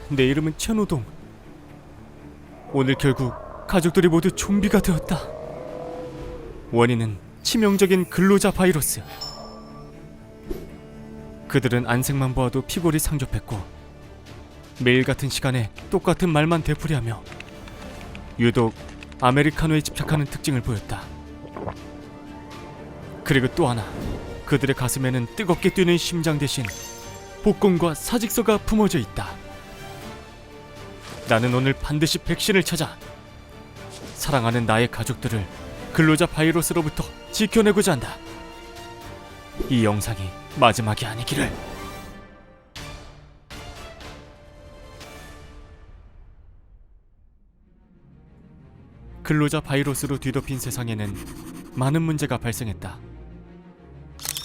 내 이름은 천호동. 오늘 결국 가족들이 모두 좀비가 되었다. 원인은 치명적인 근로자 바이러스. 그들은 안색만 보아도 피골이 상접했고 매일 같은 시간에 똑같은 말만 되풀이하며 유독 아메리카노에 집착하는 특징을 보였다. 그리고 또 하나, 그들의 가슴에는 뜨겁게 뛰는 심장 대신 복권과 사직서가 품어져 있다. 나는 오늘 반드시 백신을 찾아 사랑하는 나의 가족들을 근로자 바이러스로부터 지켜내고자 한다. 이 영상이 마지막이 아니기를. 근로자 바이러스로 뒤덮인 세상에는 많은 문제가 발생했다.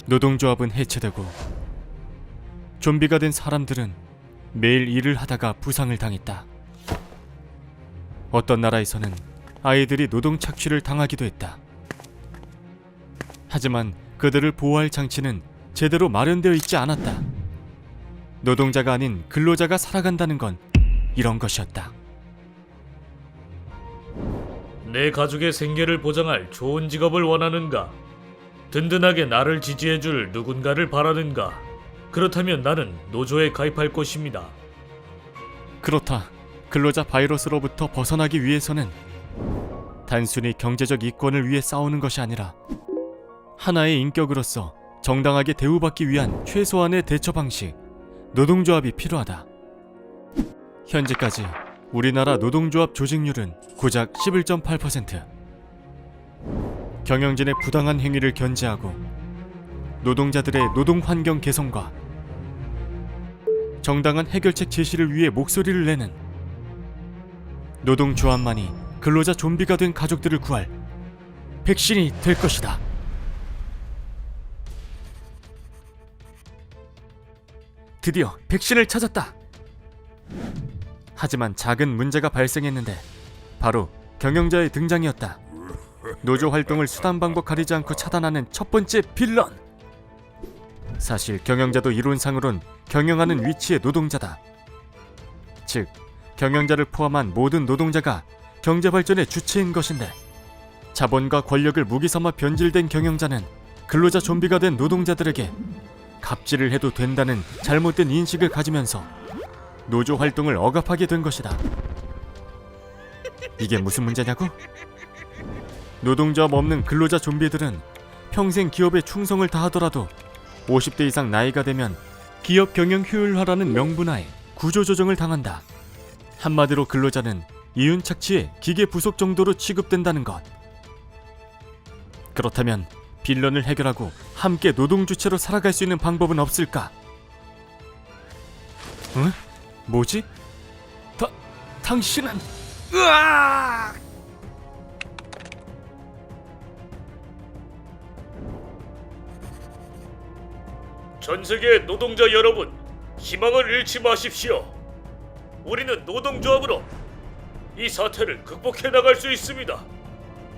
노동조합은 해체되고 좀비가 된 사람들은 매일 일을 하다가 부상을 당했다. 어떤 나라에서는 아이들이 노동 착취를 당하기도 했다. 하지만 그들을 보호할 장치는 제대로 마련되어 있지 않았다. 노동자가 아닌 근로자가 살아간다는 건 이런 것이었다. 내 가족의 생계를 보장할 좋은 직업을 원하는가? 든든하게 나를 지지해줄 누군가를 바라는가? 그렇다면 나는 노조에 가입할 것입니다. 그렇다. 근로자 바이러스로부터 벗어나기 위해서는 단순히 경제적 이권을 위해 싸우는 것이 아니라 하나의 인격으로서 정당하게 대우받기 위한 최소한의 대처 방식, 노동조합이 필요하다. 현재까지 우리나라 노동조합 조직률은 고작 11.8%. 경영진의 부당한 행위를 견제하고 노동자들의 노동 환경 개선과 정당한 해결책 제시를 위해 목소리를 내는 노동조합만이 근로자 좀비가 된 가족들을 구할 백신이 될 것이다. 드디어 백신을 찾았다. 하지만 작은 문제가 발생했는데 바로 경영자의 등장이었다. 노조 활동을 수단 방법 가리지 않고 차단하는 첫 번째 빌런. 사실 경영자도 이론상으론 경영하는 위치의 노동자다. 즉, 경영자를 포함한 모든 노동자가 경제 발전의 주체인 것인데 자본과 권력을 무기 삼아 변질된 경영자는 근로자 좀비가 된 노동자들에게 갑질을 해도 된다는 잘못된 인식을 가지면서 노조 활동을 억압하게 된 것이다. 이게 무슨 문제냐고? 노동조합 없는 근로자 좀비들은 평생 기업에 충성을 다하더라도 50대 이상 나이가 되면 기업 경영 효율화라는 명분하에 구조조정을 당한다. 한마디로 근로자는 이윤착취의 기계 부속 정도로 취급된다는 것. 그렇다면 빌런을 해결하고 함께 노동주체로 살아갈 수 있는 방법은 없을까? 응? 뭐지? 당신은... 으아! 전 세계 노동자 여러분, 희망을 잃지 마십시오. 우리는 노동조합으로 이 사태를 극복해 나갈 수 있습니다.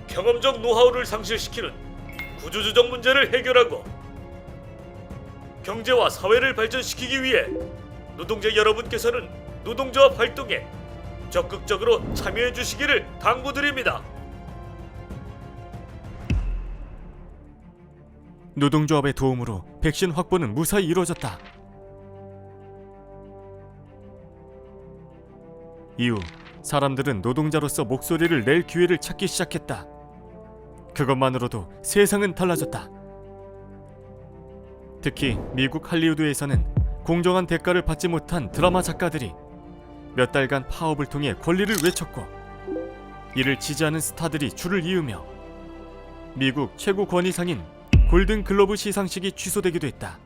경험적 노하우를 상실시키는 구조조정 문제를 해결하고 경제와 사회를 발전시키기 위해 노동자 여러분께서는 노동조합 활동에 적극적으로 참여해 주시기를 당부드립니다. 노동조합의 도움으로 백신 확보는 무사히 이루어졌다. 이후 사람들은 노동자로서 목소리를 낼 기회를 찾기 시작했다. 그것만으로도 세상은 달라졌다. 특히 미국 할리우드에서는 공정한 대가를 받지 못한 드라마 작가들이 몇 달간 파업을 통해 권리를 외쳤고 이를 지지하는 스타들이 줄을 이으며 미국 최고 권위상인 골든 글로브 시상식이 취소되기도 했다.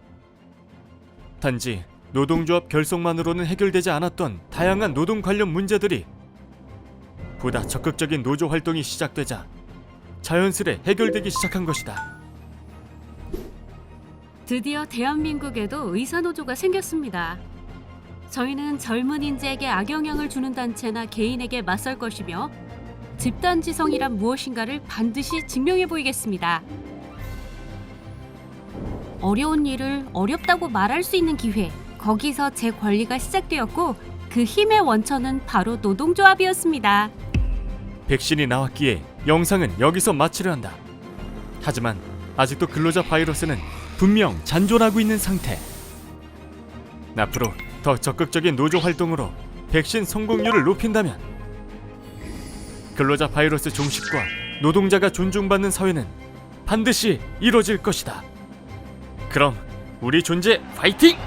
단지 노동조합 결속만으로는 해결되지 않았던 다양한 노동 관련 문제들이 보다 적극적인 노조 활동이 시작되자 자연스레 해결되기 시작한 것이다. 드디어 대한민국에도 의사노조가 생겼습니다. 저희는 젊은 인재에게 악영향을 주는 단체나 개인에게 맞설 것이며 집단지성이란 무엇인가를 반드시 증명해 보이겠습니다. 어려운 일을 어렵다고 말할 수 있는 기회, 거기서 제 권리가 시작되었고 그 힘의 원천은 바로 노동조합이었습니다. 백신이 나왔기에 영상은 여기서 마치려 한다. 하지만 아직도 근로자 바이러스는 분명 잔존하고 있는 상태. 앞으로 더 적극적인 노조 활동으로 백신 성공률을 높인다면 근로자 바이러스 종식과 노동자가 존중받는 사회는 반드시 이루어질 것이다. 그럼 우리 존재 파이팅!